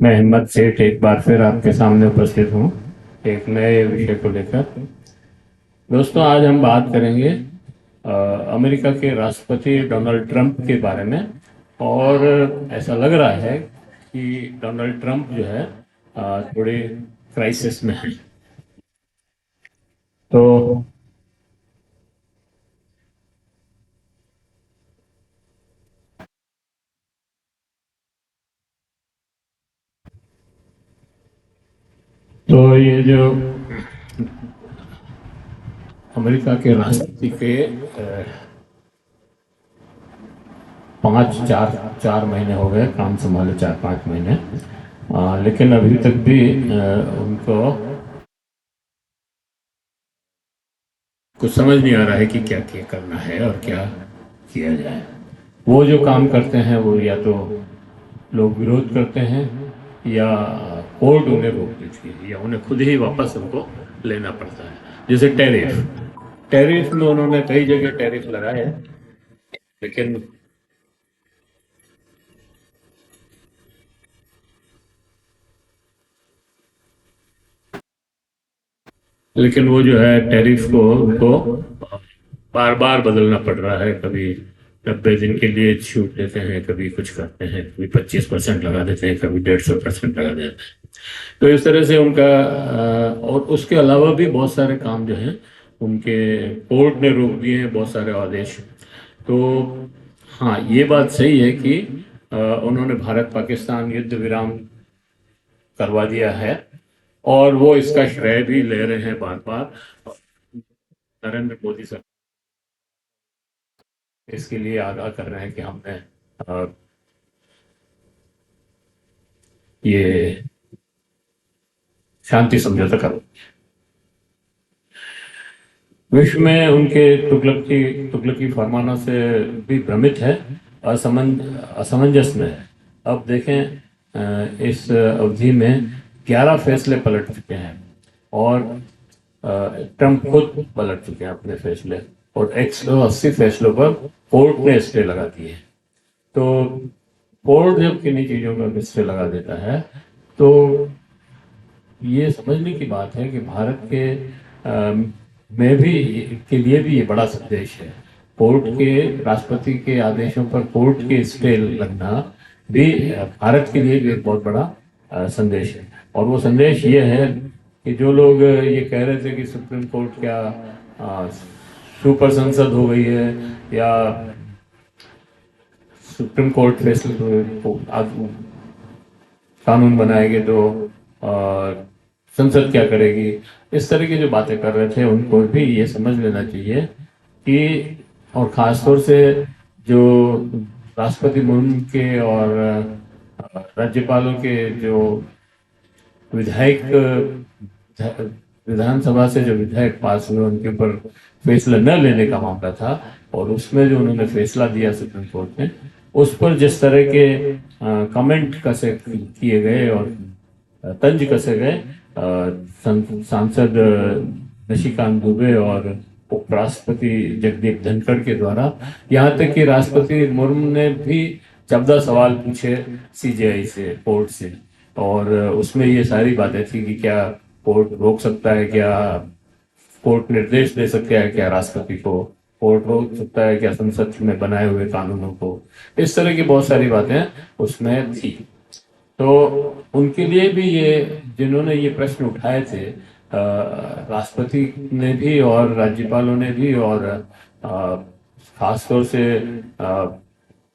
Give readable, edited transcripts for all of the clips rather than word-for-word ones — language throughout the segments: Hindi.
मैं हिम्मत सेठ एक बार फिर आपके सामने उपस्थित हूँ एक नए विषय को लेकर। दोस्तों, आज हम बात करेंगे अमेरिका के राष्ट्रपति डोनाल्ड ट्रंप के बारे में। और ऐसा लग रहा है कि डोनाल्ड ट्रंप जो है थोड़े क्राइसिस में है। तो ये जो अमेरिका के राष्ट्रपति के 4 महीने हो गए काम संभाले, 4-5 महीने। लेकिन अभी तक भी उनको कुछ समझ नहीं आ रहा है कि क्या क्या करना है और क्या किया जाए। वो जो काम करते हैं वो या तो लोग विरोध करते हैं, या कोर्ट उन्हें रोक देती है, या उन्हें खुद ही वापस उनको लेना पड़ता है। जैसे टैरिफ टैरिफ में उन्होंने कई जगह टैरिफ लगाए हैं, लेकिन वो जो है टैरिफ को उनको बार बार बदलना पड़ रहा है। कभी 90 दिन के लिए छूट देते हैं, कभी कुछ करते हैं, कभी 25% लगा देते हैं, कभी 150% लगा देते हैं। तो इस तरह से उनका और उसके अलावा भी बहुत सारे काम जो हैं उनके कोर्ट ने रोक दिए हैं, बहुत सारे आदेश। तो हाँ, ये बात सही है कि उन्होंने भारत पाकिस्तान युद्ध विराम करवा दिया है, और वो इसका श्रेय भी ले रहे हैं बार बार। नरेंद्र मोदी सर इसके लिए आगाह कर रहे हैं कि हमने अ, ये शांति समझौता करो। विश्व में उनके तुगलकी फरमानों से भी भ्रमित है, असमंजस में है। अब देखें, इस अवधि में 11 फैसले पलट चुके हैं, और ट्रंप खुद पलट चुके हैं अपने फैसले, और 180 फैसलों पर कोर्ट ने स्टे लगा दिए। तो कोर्ट जब किन्हीं चीजों का स्टे लगा देता है, तो ये समझने की बात है कि भारत के में भी के लिए भी ये बड़ा संदेश है। कोर्ट के राष्ट्रपति के आदेशों पर कोर्ट के स्टे लगना भी भारत के लिए भी एक बहुत बड़ा संदेश है। और वो संदेश ये है कि जो लोग ये कह रहे थे कि सुप्रीम कोर्ट क्या सुपर संसद हो गई है, या सुप्रीम कोर्ट फैसले कानून बनाएंगे तो संसद क्या करेगी, इस तरह की जो बातें कर रहे थे, उनको भी ये समझ लेना चाहिए कि, और खासतौर से जो राष्ट्रपति मुर्मू के और राज्यपालों के जो विधायक विधानसभा से जो विधायक पास हुए, उनके ऊपर फैसला न लेने का मामला था, और उसमें जो उन्होंने फैसला दिया सुप्रीम कोर्ट ने, उस पर जिस तरह के कमेंट कसे किए गए और तंज कसे गए सांसद निशिकांत दुबे और उपराष्ट्रपति जगदीप धनखड़ के द्वारा, यहाँ तक कि राष्ट्रपति मुर्मू ने भी 14 सवाल पूछे सीजेआई से, कोर्ट से। और उसमें ये सारी बातें थी कि क्या कोर्ट रोक सकता है, क्या कोर्ट निर्देश दे सकता है, क्या राष्ट्रपति को कोर्ट रोक सकता है, क्या संसद में बनाए हुए कानूनों को, इस तरह की बहुत सारी बातें उसमें थी। तो उनके लिए भी ये, जिन्होंने ये प्रश्न उठाए थे, राष्ट्रपति ने भी और राज्यपालों ने भी, और खासतौर से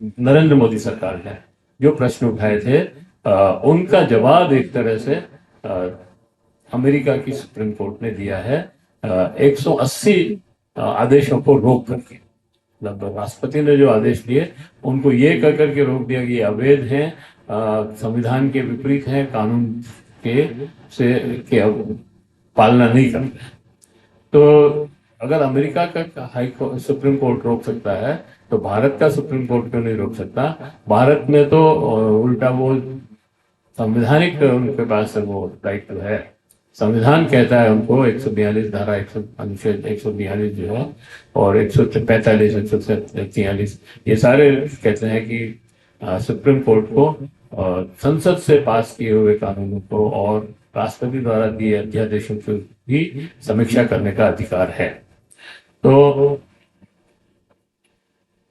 नरेंद्र मोदी सरकार ने जो प्रश्न उठाए थे, उनका जवाब एक तरह से अमेरिका की सुप्रीम कोर्ट ने दिया है 180 आदेशों को रोक करके। मतलब राष्ट्रपति ने जो आदेश दिए, उनको ये कह करके रोक दिया कि अवैध हैं, संविधान के विपरीत हैं, कानून के से के पालना नहीं करते हैं। तो अगर अमेरिका का सुप्रीम कोर्ट रोक सकता है, तो भारत का सुप्रीम कोर्ट क्यों नहीं रोक सकता? भारत में तो उल्टा वो संवैधानिक उनके पास वो राइट तो है। संविधान कहता है उनको 142 धारा, 100 अनुच्छेद 142 जो है, और 145, 143, ये सारे कहते हैं कि सुप्रीम कोर्ट को संसद से पास किए हुए कानूनों को और राष्ट्रपति द्वारा दिए अध्यादेशों की भी समीक्षा करने का अधिकार है। तो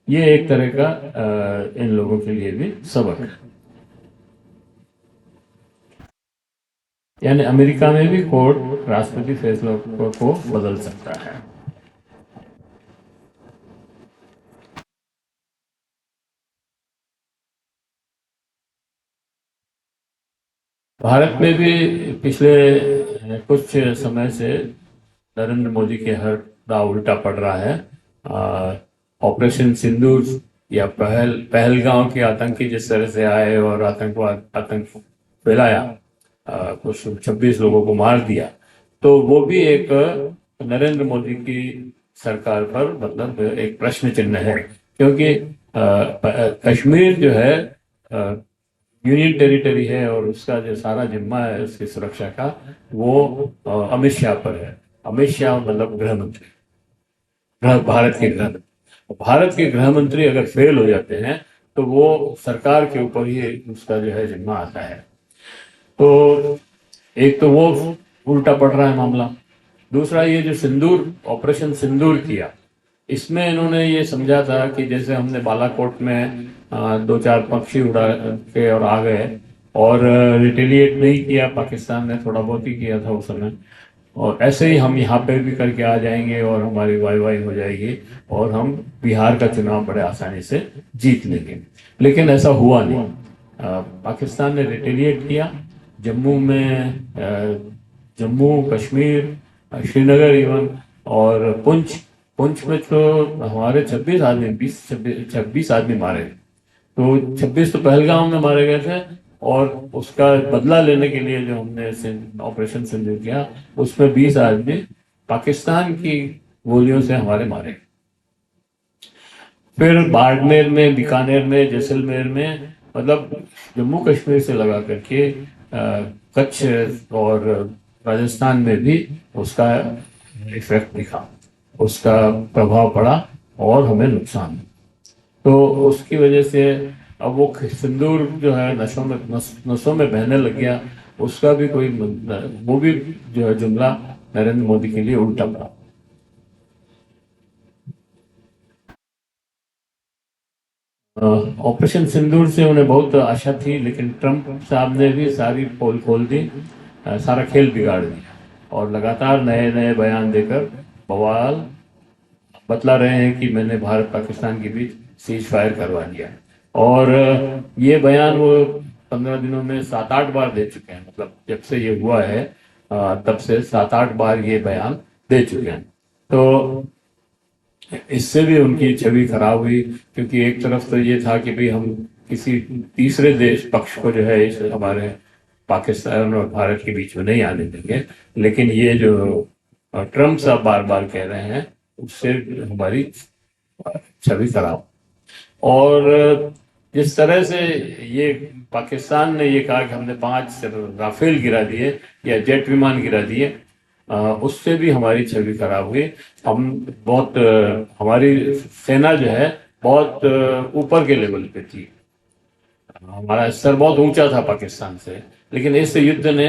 ये एक तरह का इन लोगों के लिए भी सबक है। यानी अमेरिका में भी कोर्ट राष्ट्रपति फैसलों को बदल सकता है। भारत में भी पिछले कुछ समय से नरेंद्र मोदी के हर दाव उल्टा पड़ रहा है। ऑपरेशन सिंदूर या पहलगांव के आतंकी जिस तरह से आए और आतंक फैलाया, कुछ 26 लोगों को मार दिया, तो वो भी एक नरेंद्र मोदी की सरकार पर मतलब एक प्रश्न चिन्ह है, क्योंकि कश्मीर जो है यूनियन टेरिटरी है और उसका जो सारा जिम्मा है उसकी सुरक्षा का वो अमित शाह पर है। अमित शाह मतलब गृह मंत्री, भारत के गृह मंत्री। भारत के गृह मंत्री अगर फेल हो जाते हैं तो वो सरकार के ऊपर ही उसका जो है जिम्मा आता है। तो एक तो वो उल्टा पड़ रहा है मामला। दूसरा, ये जो सिंदूर ऑपरेशन सिंदूर किया, इसमें इन्होंने ये समझा था कि जैसे हमने बालाकोट में 2-4 पक्षी उड़ा के और आ गए और रिटेलिएट नहीं किया, पाकिस्तान ने थोड़ा बहुत ही किया था उस समय, और ऐसे ही हम यहाँ पे भी करके आ जाएंगे और हमारी वाई हो जाएगी और हम बिहार का चुनाव बड़े आसानी से जीत लेंगे। लेकिन ऐसा हुआ नहीं। पाकिस्तान ने रिटेलिएट किया। जम्मू कश्मीर, श्रीनगर इवन और पुंछ में तो हमारे 26 आदमी मारे। तो 26 तो पहलगाम में मारे गए थे और उसका बदला लेने के लिए जो हमने ऑपरेशन सिंदूर किया उसमें 20 आदमी पाकिस्तान की गोलियों से हमारे मारे। फिर बाड़मेर में, बीकानेर में, जैसलमेर में, मतलब जम्मू कश्मीर से लगा करके कच्छ और राजस्थान में भी उसका इफेक्ट दिखा, उसका प्रभाव पड़ा और हमें नुकसान। तो उसकी वजह से अब वो सिंदूर जो है नसों में बहने लग गया, उसका भी कोई वो भी जो है जुमला नरेंद्र मोदी के लिए उल्टा पड़ा। ऑपरेशन सिंदूर से उन्हें बहुत आशा थी, लेकिन ट्रंप साहब ने भी सारी पोल खोल दी, सारा खेल बिगाड़ दिया और लगातार नए नए बयान देकर बवाल बतला रहे हैं कि मैंने भारत पाकिस्तान के बीच सीज फायर करवा दिया। और ये बयान वो 15 दिनों में 7-8 बार दे चुके हैं। मतलब जब से ये हुआ है तब से 7-8 बार ये बयान दे चुके हैं। तो इससे भी उनकी छवि खराब हुई, क्योंकि एक तरफ तो ये था कि भाई हम किसी तीसरे देश पक्ष को जो है इस हमारे पाकिस्तान और भारत के बीच में नहीं आने देंगे, लेकिन ये जो ट्रम्प साहब बार बार कह रहे हैं उससे हमारी छवि खराब। और जिस तरह से ये पाकिस्तान ने ये कहा कि हमने 5 राफेल गिरा दिए या जेट विमान गिरा दिए, उससे भी हमारी छवि खराब हुई। हम बहुत हमारी सेना जो है बहुत ऊपर के लेवल पे थी, हमारा स्तर बहुत ऊंचा था पाकिस्तान से, लेकिन इस युद्ध ने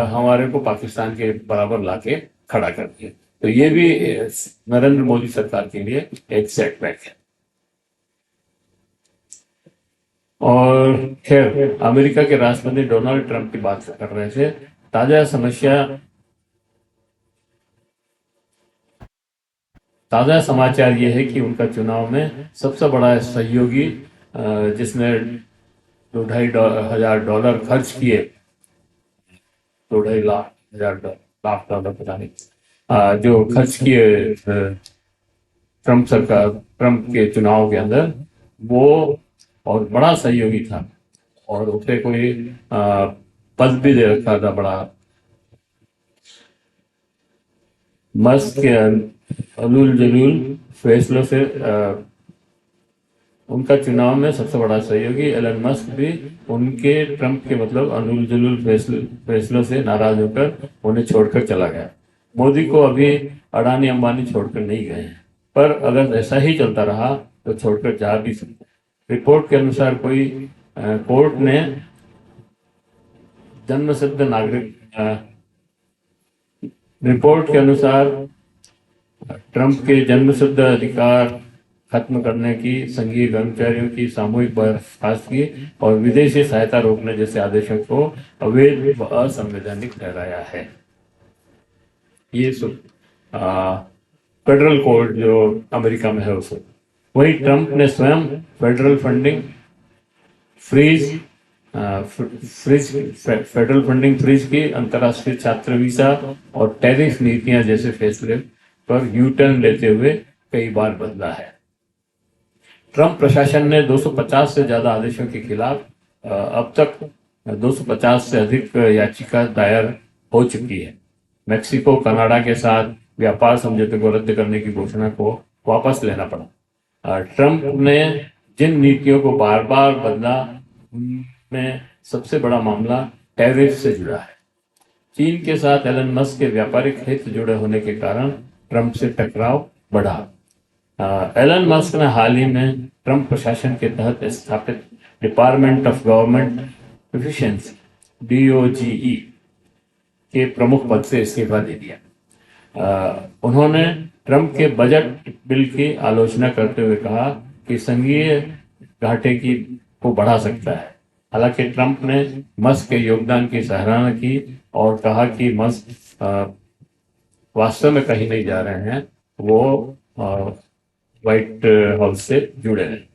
हमारे को पाकिस्तान के बराबर लाके खड़ा कर दिया। तो ये भी नरेंद्र मोदी सरकार के लिए एक सेटबैक है। और खैर, अमेरिका के राष्ट्रपति डोनाल्ड ट्रंप की बात कर रहे थे। ताजा समाचार ये है कि उनका चुनाव में सबसे बड़ा सहयोगी, जिसने $2,500 खर्च किए, 2-2.5 लाख डॉलर पता नहीं, जो खर्च किए ट्रंप के चुनाव के अंदर, वो और बड़ा सहयोगी था और उसे कोई पद भी दे रखा था बड़ा। मस्क के अनूल जलूल फैसलों से उनका चुनाव में सबसे बड़ा सहयोगी एलन मस्क भी उनके ट्रंप के मतलब अनूल जलूल फैसलों से नाराज होकर उन्हें छोड़कर चला गया। मोदी को अभी अडानी अंबानी छोड़कर नहीं गए हैं, पर अगर ऐसा ही चलता रहा तो छोड़कर जा भी सकते। रिपोर्ट के अनुसार कोई कोर्ट ने जन्मसिद्ध नागरिक रिपोर्ट के अनुसार ट्रंप के जन्मसिद्ध अधिकार खत्म करने की, संघीय कर्मचारियों की सामूहिक बर्खास्तगी और विदेशी सहायता रोकने जैसे आदेशों को अवैध व असंवैधानिक ठहराया है। ये फेडरल कोर्ट जो अमेरिका में है उसे। वही ट्रंप ने स्वयं federal funding freeze federal funding freeze की, अंतर्राष्ट्रीय छात्र वीजा और टैरिफ नीतियां जैसे फैसले पर यू टर्न लेते हुए कई बार बदला है। ट्रंप प्रशासन ने 250 से ज्यादा आदेशों के खिलाफ अब तक 250 से अधिक याचिका दायर हो चुकी है। मेक्सिको कनाडा के साथ व्यापार समझौते को रद्द करने की घोषणा को वापस लेना पड़ा। ट्रंप ने जिन नीतियों को बार बार बदला उनमें सबसे बड़ा मामला टैरिफ से जुड़ा है। चीन के साथ एलन मस्क के व्यापारिक हित जुड़े होने के कारण ट्रंप से टकराव बढ़ा। एलन मस्क ने हाल ही में ट्रंप प्रशासन के तहत स्थापित department of government efficiency DOGE के प्रमुख पद से इस्तीफा दे दिया। उन्होंने ट्रंप के बजट बिल की आलोचना करते हुए कहा कि संघीय घाटे की को बढ़ा सकता है। हालांकि ट्रंप ने मस्क के योगदान की सराहना की और कहा कि मस्क वास्तव में कहीं नहीं जा रहे हैं, वो व्हाइट हाउस से जुड़े हैं।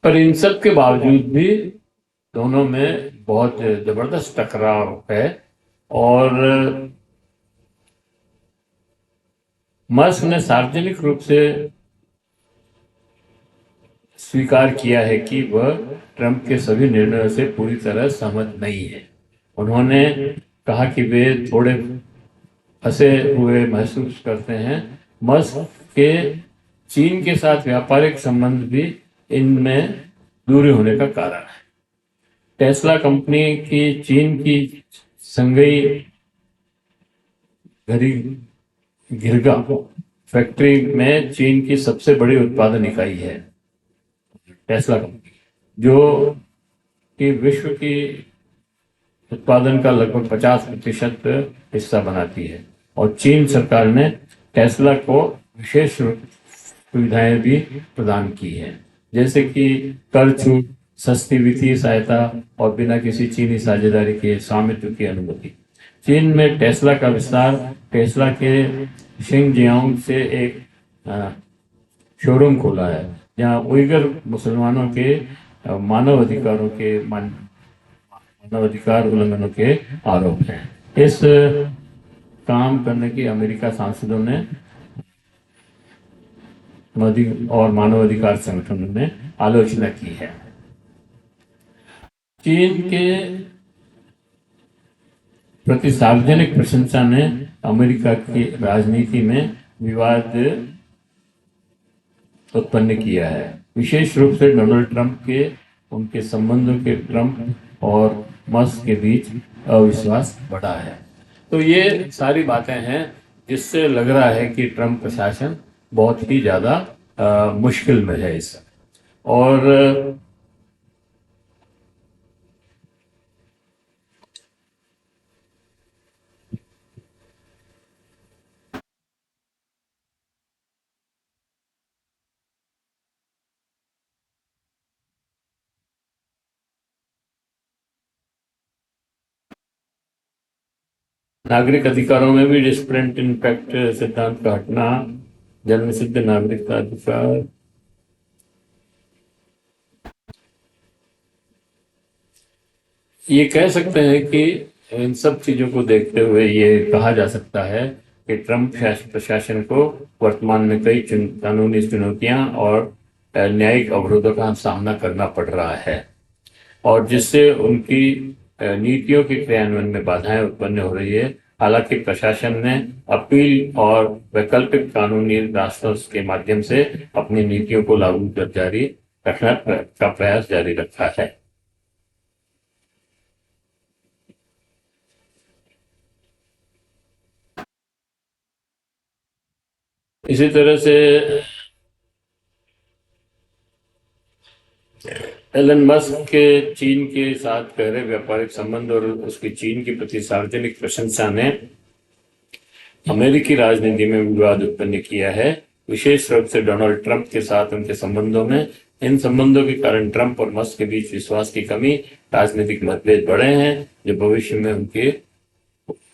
पर इन सब के बावजूद भी दोनों में बहुत जबरदस्त टकराव है और मस्क ने सार्वजनिक रूप से स्वीकार किया है कि वह ट्रंप के सभी निर्णयों से पूरी तरह सहमत नहीं है। उन्होंने कहा कि वे थोड़े फंसे हुए महसूस करते हैं। मस्क के चीन के साथ व्यापारिक संबंध भी इनमें दूरी होने का कारण है। टेस्ला कंपनी की चीन की संगई घिरगा फैक्ट्री में चीन की सबसे बड़ी उत्पादन इकाई है टेस्ला कंपनी, जो कि विश्व की उत्पादन का लगभग 50% हिस्सा बनाती है। और चीन सरकार ने टेस्ला को विशेष सुविधाएं भी प्रदान की है, जैसे कि कर छूट, सस्ती वित्तीय सहायता और बिना किसी चीनी साझेदारी के स्वामित्व की अनुमति। चीन में टेस्ला का विस्तार, टेस्ला के शिंगजियांग से एक शोरूम खोला है जहां उइगर मुसलमानों के मानवाधिकार उल्लंघनों के आरोप हैं। इस काम करने की अमेरिका सांसदों ने और मानवाधिकार संगठनों ने आलोचना की है। चीन के प्रति सार्वजनिक प्रशंसा ने अमेरिका की राजनीति में विवाद उत्पन्न किया है, विशेष रूप से डोनाल्ड ट्रंप के उनके संबंधों के ट्रंप और मस्क के बीच अविश्वास बढ़ा है। तो ये सारी बातें हैं जिससे लग रहा है कि ट्रंप प्रशासन बहुत ही ज्यादा मुश्किल में है इस और नागरिक अधिकारों में भी डिस्परेंट इम्पैक्ट सिद्धांत का हटना, जन्मसिद्ध नागरिकता अधिकार, ये कह सकते हैं कि इन सब चीजों को देखते हुए ये कहा जा सकता है कि ट्रंप प्रशासन को वर्तमान में कई कानूनी चुनौतियां और न्यायिक अवरोधों का सामना करना पड़ रहा है और जिससे उनकी नीतियों के क्रियान्वयन में बाधाएं उत्पन्न हो रही है। हालांकि प्रशासन ने अपील और वैकल्पिक कानूनी रास्तों के माध्यम से अपनी नीतियों को लागू कर जारी रखना का प्रयास जारी रखा है। इसी तरह से एलन मस्क के चीन के साथ गहरे व्यापारिक संबंध और उसकी चीन के प्रति सार्वजनिक प्रशंसा ने अमेरिकी राजनीति में विवाद उत्पन्न किया है, विशेष रूप से डोनाल्ड ट्रंप के साथ उनके संबंधों में। इन संबंधों के कारण ट्रंप और मस्क के बीच विश्वास की कमी, राजनीतिक मतभेद बढ़े हैं, जो भविष्य में उनके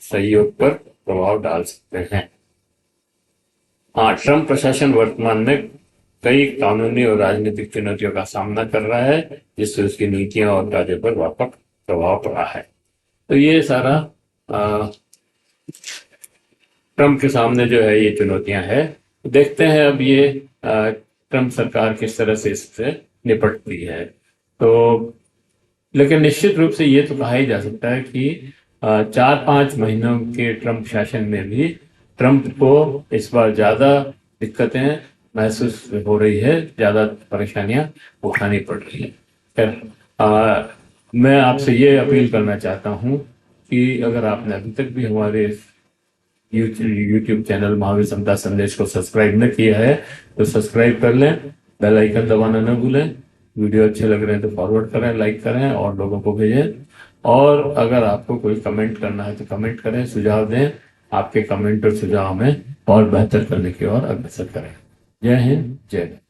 सहयोग पर प्रभाव डाल सकते हैं। हाँ, ट्रंप प्रशासन वर्तमान में कई कानूनी और राजनीतिक चुनौतियों का सामना कर रहा है, जिससे उसकी नीतियां और कार्यों पर व्यापक प्रभाव पड़ा है। तो ये सारा ट्रंप के सामने जो है ये चुनौतियां हैं। देखते हैं अब ये ट्रंप सरकार किस तरह से इससे निपटती है। तो लेकिन निश्चित रूप से ये तो कहा ही जा सकता है कि 4-5 महीनों के ट्रंप शासन में भी ट्रंप को इस बार ज्यादा दिक्कतें महसूस हो रही है, ज्यादा परेशानियां उठानी पड़ रही है। खैर, मैं आपसे ये अपील करना चाहता हूँ कि अगर आपने अभी तक भी हमारे यूट्यूब चैनल महावीर समता संदेश को सब्सक्राइब न किया है तो सब्सक्राइब कर लें, बेल आइकन दबाना न भूलें। वीडियो अच्छे लग रहे हैं तो फॉरवर्ड करें, लाइक करें और लोगों को भेजें। और अगर आपको कोई कमेंट करना है तो कमेंट करें, सुझाव दें। आपके कमेंट और सुझाव हमें और बेहतर करने की ओर अग्रसर करें। जय हिंद, जय भारत।